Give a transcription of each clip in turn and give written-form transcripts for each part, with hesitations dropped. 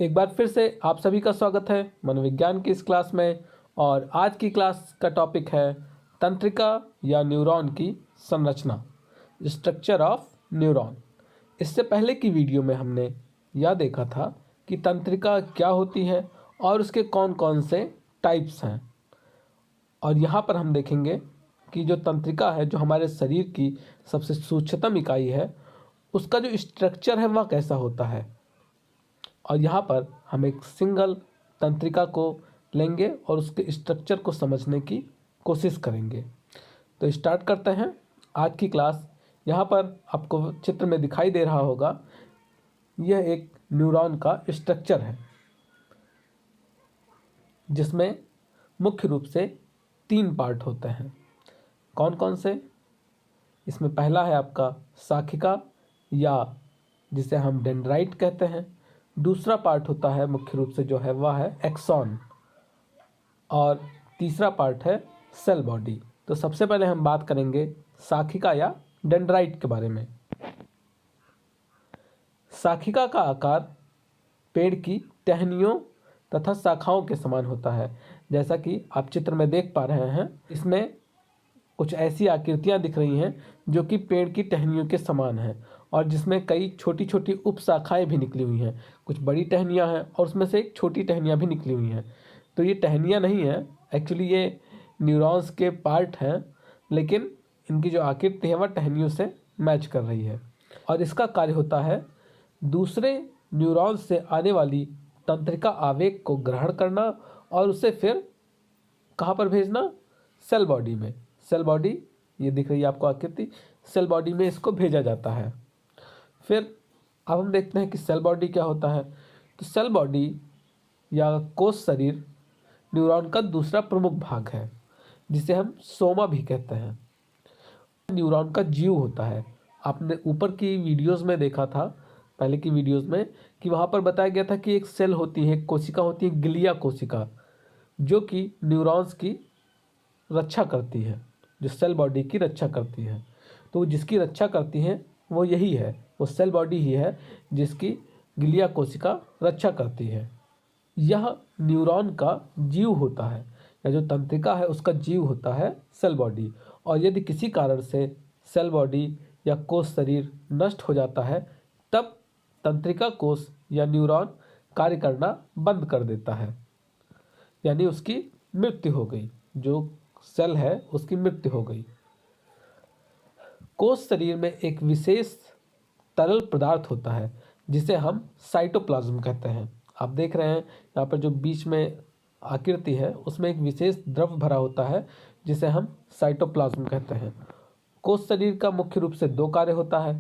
एक बार फिर से आप सभी का स्वागत है मनोविज्ञान की इस क्लास में। और आज की क्लास का टॉपिक है तंत्रिका या न्यूरॉन की संरचना, स्ट्रक्चर ऑफ न्यूरॉन। इससे पहले की वीडियो में हमने यह देखा था कि तंत्रिका क्या होती है और उसके कौन कौन से टाइप्स हैं। और यहाँ पर हम देखेंगे कि जो तंत्रिका है, जो हमारे शरीर की सबसे सूक्ष्मतम इकाई है, उसका जो स्ट्रक्चर है वह कैसा होता है। और यहाँ पर हम एक सिंगल तंत्रिका को लेंगे और उसके स्ट्रक्चर को समझने की कोशिश करेंगे। तो स्टार्ट करते हैं आज की क्लास। यहाँ पर आपको चित्र में दिखाई दे रहा होगा, यह एक न्यूरॉन का स्ट्रक्चर है जिसमें मुख्य रूप से 3 पार्ट होते हैं। कौन कौन से? इसमें पहला है आपका शाखिका या जिसे हम डेंड्राइट कहते हैं। दूसरा पार्ट होता है मुख्य रूप से जो है वह है एक्सॉन। और तीसरा पार्ट है सेल बॉडी। तो सबसे पहले हम बात करेंगे शाखिका या डेंड्राइट के बारे में। शाखिका का आकार पेड़ की टहनियों तथा शाखाओं के समान होता है। जैसा कि आप चित्र में देख पा रहे हैं, इसमें कुछ ऐसी आकृतियां दिख रही हैं जो कि पेड़ की टहनियों के समान हैं और जिसमें कई छोटी छोटी उप शाखाएँ भी निकली हुई हैं। कुछ बड़ी टहनियां हैं और उसमें से एक छोटी टहनियां भी निकली हुई हैं। तो ये टहनियां नहीं हैं, एक्चुअली ये न्यूरॉन्स के पार्ट हैं, लेकिन इनकी जो आकृति है वह टहनियों से मैच कर रही है। और इसका कार्य होता है दूसरे न्यूरॉन्स से आने वाली तंत्रिका आवेग को ग्रहण करना और उसे फिर कहाँ पर भेजना? सेल बॉडी में। सेल बॉडी, ये दिख रही है आपको आकृति, सेल बॉडी में इसको भेजा जाता है। फिर अब हम देखते हैं कि सेल बॉडी क्या होता है। तो सेल बॉडी या कोश शरीर न्यूरॉन का दूसरा प्रमुख भाग है जिसे हम सोमा भी कहते हैं। न्यूरॉन का जीव होता है। आपने ऊपर की वीडियोस में देखा था, पहले की वीडियोस में, कि वहाँ पर बताया गया था कि एक सेल होती है, एक कोशिका होती है, ग्लिया कोशिका, जो कि न्यूरॉन्स की रक्षा करती है, जो सेल बॉडी की रक्षा करती है। तो जिसकी रक्षा करती है वो यही है, वो सेल बॉडी ही है जिसकी ग्लिया कोशिका रक्षा करती है। यह न्यूरॉन का जीव होता है, या जो तंत्रिका है उसका जीव होता है सेल बॉडी। और यदि किसी कारण से सेल बॉडी या कोश शरीर नष्ट हो जाता है तब तंत्रिका कोश या न्यूरॉन कार्य करना बंद कर देता है, यानी उसकी मृत्यु हो गई, जो सेल है उसकी मृत्यु हो गई। कोश शरीर में एक विशेष तरल पदार्थ होता है जिसे हम साइटोप्लाज्म कहते हैं। आप देख रहे हैं यहाँ पर जो बीच में आकृति है उसमें एक विशेष द्रव भरा होता है जिसे हम साइटोप्लाज्म कहते हैं। कोश शरीर का मुख्य रूप से 2 कार्य होता है।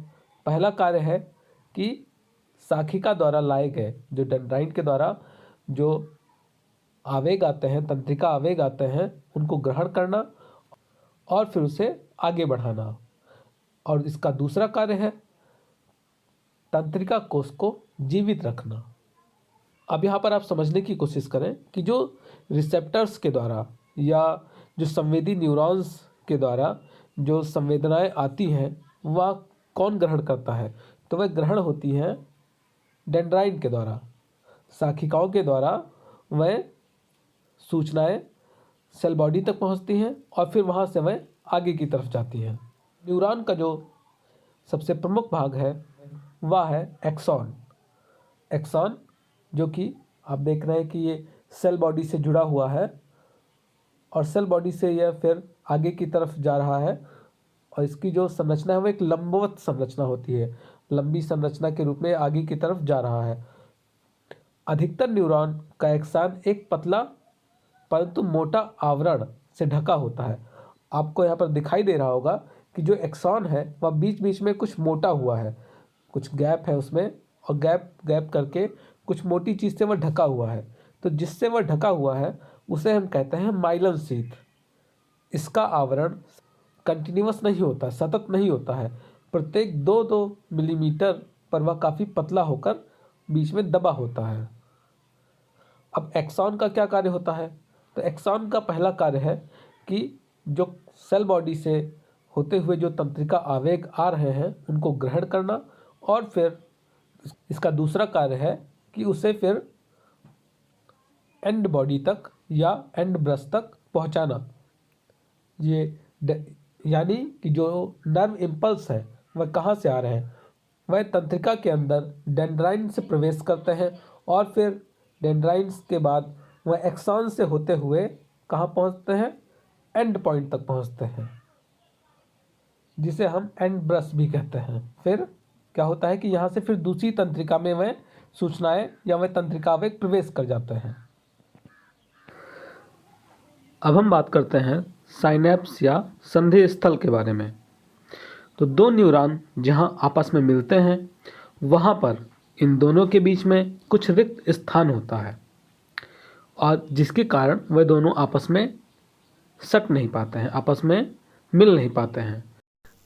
पहला कार्य है कि शाखिका द्वारा लाए गए, जो डेंड्राइट के द्वारा जो आवेग आते हैं, तंत्रिका आवेग आते हैं, उनको ग्रहण करना और फिर उसे आगे बढ़ाना। और इसका दूसरा कार्य है तंत्रिका कोश को जीवित रखना। अब यहाँ पर आप समझने की कोशिश करें कि जो रिसेप्टर्स के द्वारा या जो संवेदी न्यूरॉन्स के द्वारा जो संवेदनाएं आती हैं वह कौन ग्रहण करता है? तो वह ग्रहण होती हैं डेंड्राइट के द्वारा, शाखिकाओं के द्वारा। वह सूचनाएं सेल बॉडी तक पहुंचती हैं और फिर वहां से वह आगे की तरफ जाती हैं। न्यूरॉन का जो सबसे प्रमुख भाग है वह है एक्सॉन। एक्सॉन जो कि आप देख रहे हैं कि ये सेल बॉडी से जुड़ा हुआ है और सेल बॉडी से यह फिर आगे की तरफ जा रहा है। और इसकी जो संरचना है वो एक लंबवत संरचना होती है, लंबी संरचना के रूप में आगे की तरफ जा रहा है। अधिकतर न्यूरॉन का एक्सॉन एक पतला परंतु मोटा आवरण से ढका होता है। आपको यहाँ पर दिखाई दे रहा होगा कि जो एक्सॉन है वह बीच बीच में कुछ मोटा हुआ है, कुछ गैप है उसमें, और गैप गैप करके कुछ मोटी चीज़ से वह ढका हुआ है। तो जिससे वह ढका हुआ है उसे हम कहते हैं माइलन शीथ। इसका आवरण कंटिन्यूअस नहीं होता, सतत नहीं होता है। प्रत्येक 2-2 मिलीमीटर पर वह काफ़ी पतला होकर बीच में दबा होता है। अब एक्सॉन का क्या कार्य होता है? तो एक्सॉन का पहला कार्य है कि जो सेल बॉडी से होते हुए जो तंत्रिका आवेग आ रहे हैं उनको ग्रहण करना, और फिर इसका दूसरा कार्य है कि उसे फिर एंड बॉडी तक या एंड ब्रश तक पहुंचाना। ये यानी कि जो नर्व इम्पल्स है वह कहाँ से आ रहे हैं, वह तंत्रिका के अंदर डेंड्राइन से प्रवेश करते हैं और फिर डेंड्राइन्स के बाद वह एक्सॉन से होते हुए कहाँ पहुँचते हैं, एंड पॉइंट तक पहुँचते हैं, जिसे हम एंड ब्रश भी कहते हैं। फिर क्या होता है कि यहाँ से फिर दूसरी तंत्रिका में वह सूचनाएं या वह तंत्रिका वे प्रवेश कर जाते हैं। अब हम बात करते हैं साइनेप्स या संधि स्थल के बारे में। तो दो न्यूरॉन जहाँ आपस में मिलते हैं वहाँ पर इन दोनों के बीच में कुछ रिक्त स्थान होता है और जिसके कारण वह दोनों आपस में सट नहीं पाते हैं, आपस में मिल नहीं पाते हैं।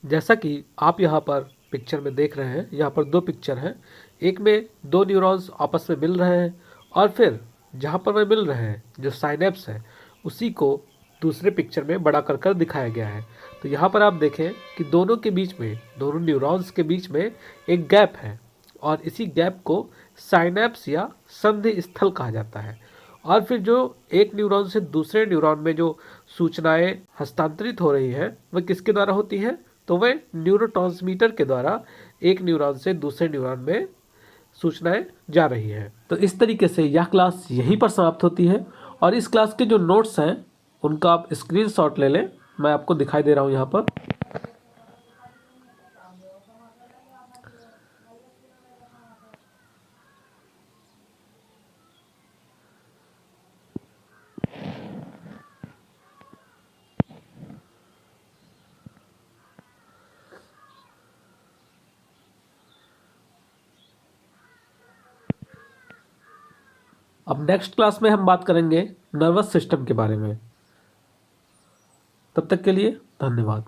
जैसा कि आप यहाँ पर पिक्चर में देख रहे हैं, यहाँ पर दो पिक्चर हैं। एक में दो न्यूरॉन्स आपस में मिल रहे हैं और फिर जहाँ पर वे मिल रहे हैं जो साइनेप्स है उसी को दूसरे पिक्चर में बड़ा कर दिखाया गया है। तो यहाँ पर आप देखें कि दोनों के बीच में, दोनों न्यूरॉन्स के बीच में एक गैप है और इसी गैप को साइनेप्स या संधि स्थल कहा जाता है। और फिर जो एक न्यूरॉन से दूसरे न्यूरॉन में जो सूचनाएं हस्तांतरित हो रही हैं वह किसके द्वारा होती है, तो वह न्यूरोट्रांसमीटर के द्वारा एक न्यूरॉन से दूसरे न्यूरॉन में सूचनाएं जा रही हैं। तो इस तरीके से यह क्लास यहीं पर समाप्त होती है और इस क्लास के जो नोट्स हैं उनका आप स्क्रीनशॉट ले लें, मैं आपको दिखाई दे रहा हूँ यहाँ पर। अब नेक्स्ट क्लास में हम बात करेंगे नर्वस सिस्टम के बारे में। तब तक के लिए धन्यवाद।